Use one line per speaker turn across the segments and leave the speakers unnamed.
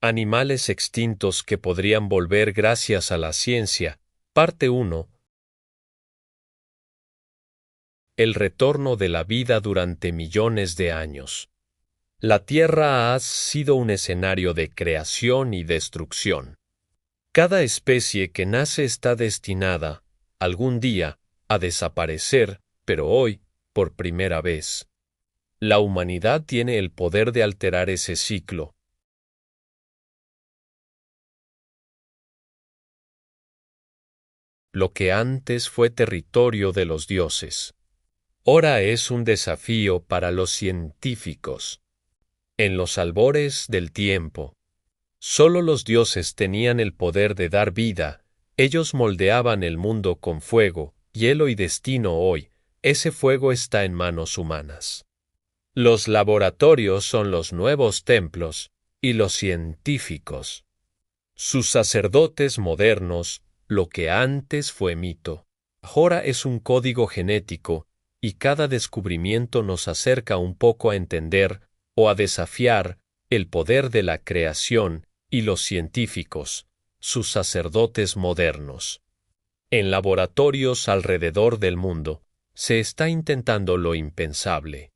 Animales extintos que podrían volver gracias a la ciencia. Parte 1. El retorno de la vida durante millones de años. La Tierra ha sido un escenario de creación y destrucción. Cada especie que nace está destinada, algún día, a desaparecer, pero hoy, por primera vez. La humanidad tiene el poder de alterar ese ciclo. Lo que antes fue territorio de los dioses. Ahora es un desafío para los científicos. En los albores del tiempo, solo los dioses tenían el poder de dar vida, ellos moldeaban el mundo con fuego, hielo y destino hoy, ese fuego está en manos humanas. Los laboratorios son los nuevos templos, y los científicos. Sus sacerdotes modernos, lo que antes fue mito, ahora es un código genético, y cada descubrimiento nos acerca un poco a entender, o a desafiar, el poder de la creación, y los científicos, sus sacerdotes modernos. En laboratorios alrededor del mundo, se está intentando lo impensable.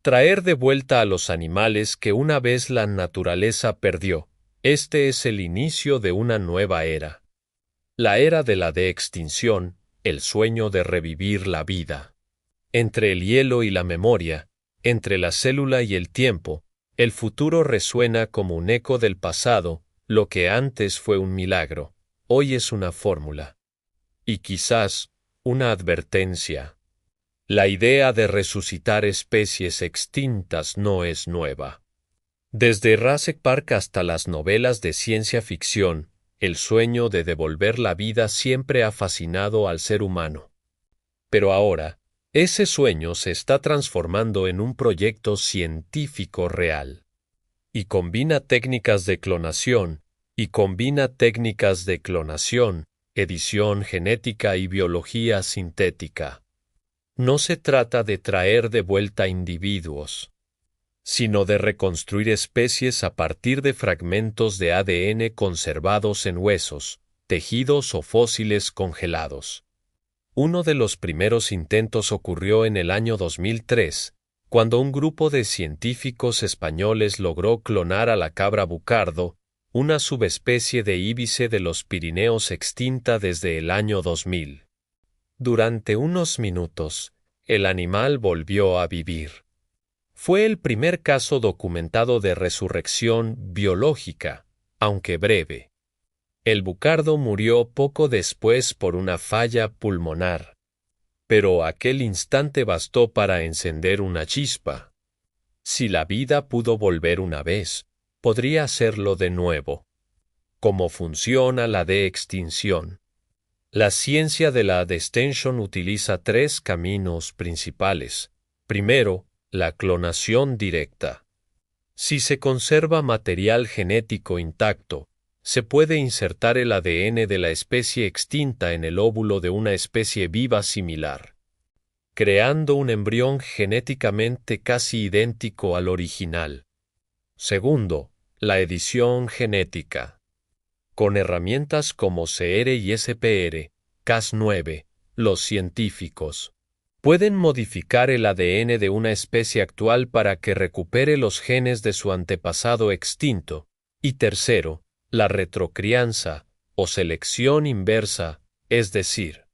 Traer de vuelta a los animales que una vez la naturaleza perdió. Este es el inicio de una nueva era. La era de la de-extinción, el sueño de revivir la vida. Entre el hielo y la memoria, entre la célula y el tiempo, el futuro resuena como un eco del pasado, lo que antes fue un milagro, hoy es una fórmula. Y quizás, una advertencia. La idea de resucitar especies extintas no es nueva. Desde Jurassic Park hasta las novelas de ciencia ficción, el sueño de devolver la vida siempre ha fascinado al ser humano. Pero ahora, ese sueño se está transformando en un proyecto científico real. Y combina técnicas de clonación, edición genética y biología sintética. No se trata de traer de vuelta individuos, sino de reconstruir especies a partir de fragmentos de ADN conservados en huesos, tejidos o fósiles congelados. Uno de los primeros intentos ocurrió en el año 2003, cuando un grupo de científicos españoles logró clonar a la cabra bucardo, una subespecie de íbice de los Pirineos extinta desde el año 2000. Durante unos minutos, el animal volvió a vivir. Fue el primer caso documentado de resurrección biológica, aunque breve. El bucardo murió poco después por una falla pulmonar. Pero aquel instante bastó para encender una chispa. Si la vida pudo volver una vez, podría hacerlo de nuevo. ¿Cómo funciona la de-extinción? La ciencia de la de-extinción utiliza tres caminos principales. Primero, la clonación directa. Si se conserva material genético intacto, se puede insertar el ADN de la especie extinta en el óvulo de una especie viva similar, creando un embrión genéticamente casi idéntico al original. Segundo, la edición genética. Con herramientas como CR y SPR, Cas9, los científicos pueden modificar el ADN de una especie actual para que recupere los genes de su antepasado extinto. Y tercero, la retrocrianza, o selección inversa, es decir,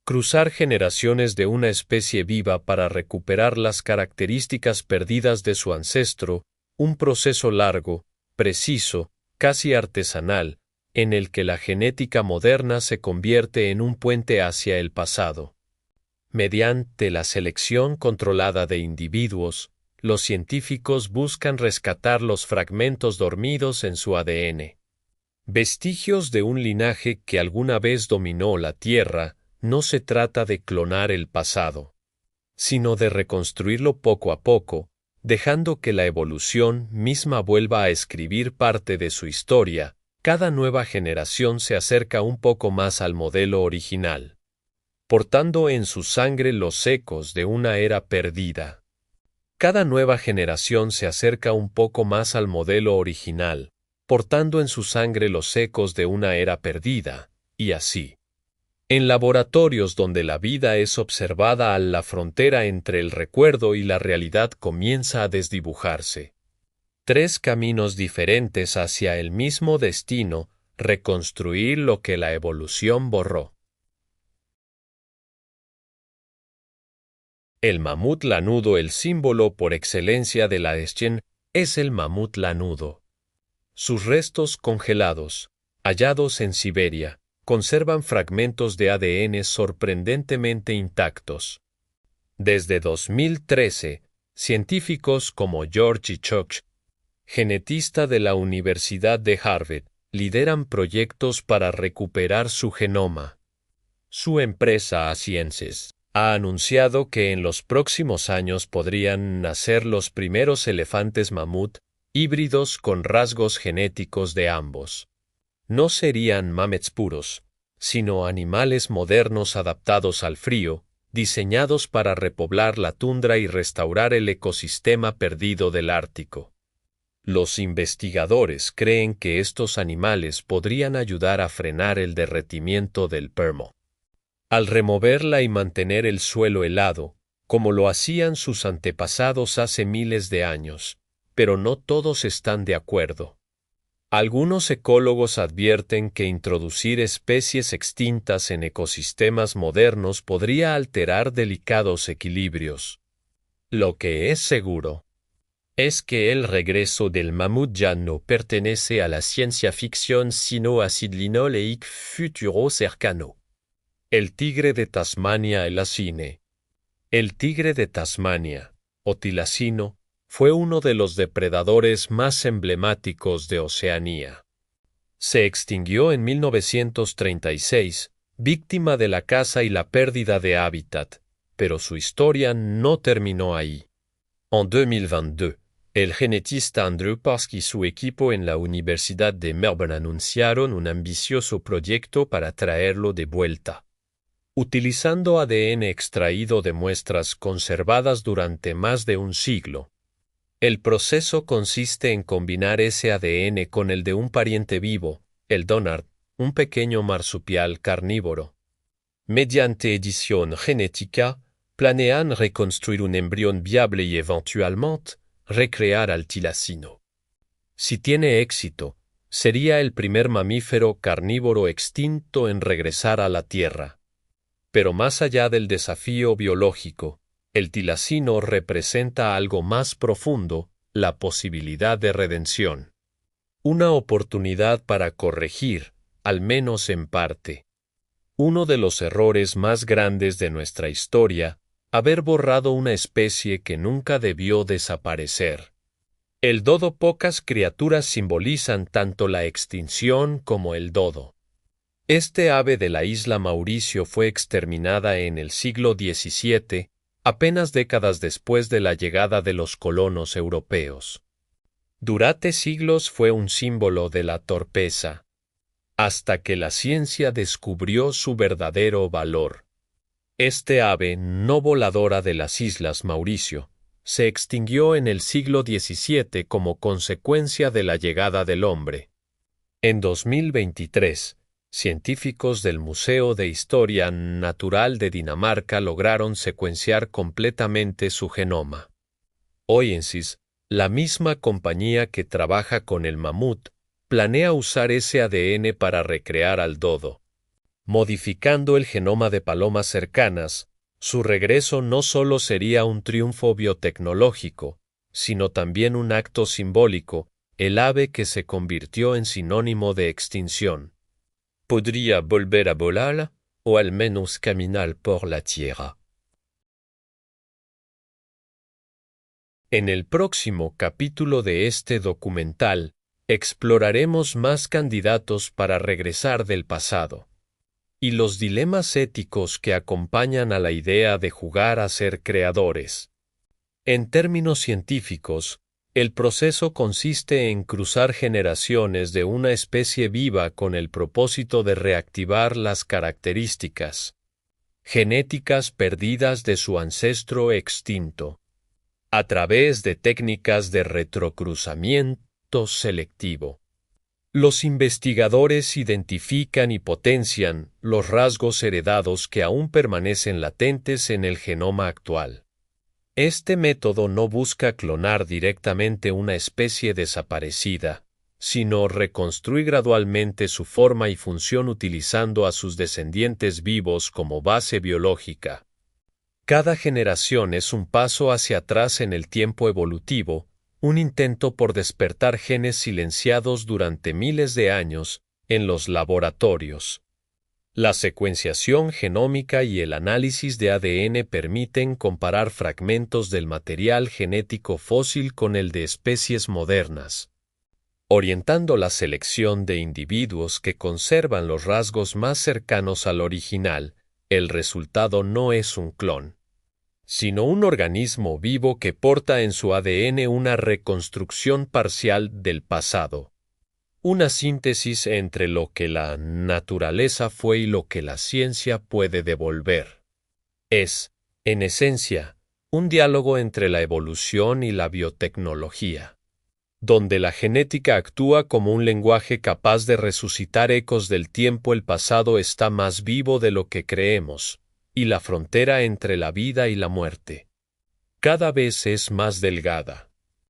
cruzar generaciones de una especie viva para recuperar las características perdidas de su ancestro, un proceso largo, preciso, casi artesanal, en el que la genética moderna se convierte en un puente hacia el pasado. Mediante la selección controlada de individuos, los científicos buscan rescatar los fragmentos dormidos en su ADN. Vestigios de un linaje que alguna vez dominó la Tierra. No se trata de clonar el pasado, sino de reconstruirlo poco a poco, dejando que la evolución misma vuelva a escribir parte de su historia. Cada nueva generación se acerca un poco más al modelo original, portando en su sangre los ecos de una era perdida. Cada nueva generación se acerca un poco más al modelo original, portando en su sangre los ecos de una era perdida, y así. En laboratorios donde la vida es observada la frontera entre el recuerdo y la realidad comienza a desdibujarse. 3 caminos diferentes hacia el mismo destino, reconstruir lo que la evolución borró. El mamut lanudo, el símbolo por excelencia de la Deschen, es el mamut lanudo. Sus restos congelados, hallados en Siberia, conservan fragmentos de ADN sorprendentemente intactos. Desde 2013, científicos como Georgi Choksh, genetista de la Universidad de Harvard, lideran proyectos para recuperar su genoma. Su empresa Sciences ha anunciado que en los próximos años podrían nacer los primeros elefantes mamut híbridos con rasgos genéticos de ambos. No serían mamets puros, sino animales modernos adaptados al frío, diseñados para repoblar la tundra y restaurar el ecosistema perdido del Ártico. Los investigadores creen que estos animales podrían ayudar a frenar el derretimiento del permo. Al removerla y mantener el suelo helado, como lo hacían sus antepasados hace miles de años, pero no todos están de acuerdo. Algunos ecólogos advierten que introducir especies extintas en ecosistemas modernos podría alterar delicados equilibrios. Lo que es seguro es que el regreso del mamut ya no pertenece a la ciencia ficción sino a Sidlinoleic futuro cercano. El tigre de Tasmania, el acine. El tigre de Tasmania, o tilacino, fue uno de los depredadores más emblemáticos de Oceanía. Se extinguió en 1936, víctima de la caza y la pérdida de hábitat, pero su historia no terminó ahí. En 2022, el genetista Andrew Parsky y su equipo en la Universidad de Melbourne anunciaron un ambicioso proyecto para traerlo de vuelta. Utilizando ADN extraído de muestras conservadas durante más de un siglo, el proceso consiste en combinar ese ADN con el de un pariente vivo, el donard, un pequeño marsupial carnívoro. Mediante edición genética, planean reconstruir un embrión viable y eventualmente recrear al tilacino. Si tiene éxito, sería el primer mamífero carnívoro extinto en regresar a la Tierra. Pero más allá del desafío biológico, el tilacino representa algo más profundo, la posibilidad de redención. Una oportunidad para corregir, al menos en parte, uno de los errores más grandes de nuestra historia, haber borrado una especie que nunca debió desaparecer. El dodo, pocas criaturas simbolizan tanto la extinción como el dodo. Este ave de la isla Mauricio fue exterminada en el siglo XVII, apenas décadas después de la llegada de los colonos europeos. Durante siglos fue un símbolo de la torpeza, hasta que la ciencia descubrió su verdadero valor. Este ave no voladora de las islas Mauricio se extinguió en el siglo XVII como consecuencia de la llegada del hombre. En 2023, científicos del Museo de Historia Natural de Dinamarca lograron secuenciar completamente su genoma. Oyensis, la misma compañía que trabaja con el mamut, planea usar ese ADN para recrear al dodo. Modificando el genoma de palomas cercanas, su regreso no solo sería un triunfo biotecnológico, sino también un acto simbólico, el ave que se convirtió en sinónimo de extinción. Podría volver a volar o al menos caminar por la tierra. En el próximo capítulo de este documental, exploraremos más candidatos para regresar del pasado y los dilemas éticos que acompañan a la idea de jugar a ser creadores. En términos científicos, el proceso consiste en cruzar generaciones de una especie viva con el propósito de reactivar las características genéticas perdidas de su ancestro extinto, a través de técnicas de retrocruzamiento selectivo. Los investigadores identifican y potencian los rasgos heredados que aún permanecen latentes en el genoma actual. Este método no busca clonar directamente una especie desaparecida, sino reconstruir gradualmente su forma y función utilizando a sus descendientes vivos como base biológica. Cada generación es un paso hacia atrás en el tiempo evolutivo, un intento por despertar genes silenciados durante miles de años en los laboratorios. La secuenciación genómica y el análisis de ADN permiten comparar fragmentos del material genético fósil con el de especies modernas, orientando la selección de individuos que conservan los rasgos más cercanos al original. El resultado no es un clon, sino un organismo vivo que porta en su ADN una reconstrucción parcial del pasado, una síntesis entre lo que la naturaleza fue y lo que la ciencia puede devolver. Es, en esencia, un diálogo entre la evolución y la biotecnología, donde la genética actúa como un lenguaje capaz de resucitar ecos del tiempo. El pasado está más vivo de lo que creemos, y la frontera entre la vida y la muerte cada vez es más delgada.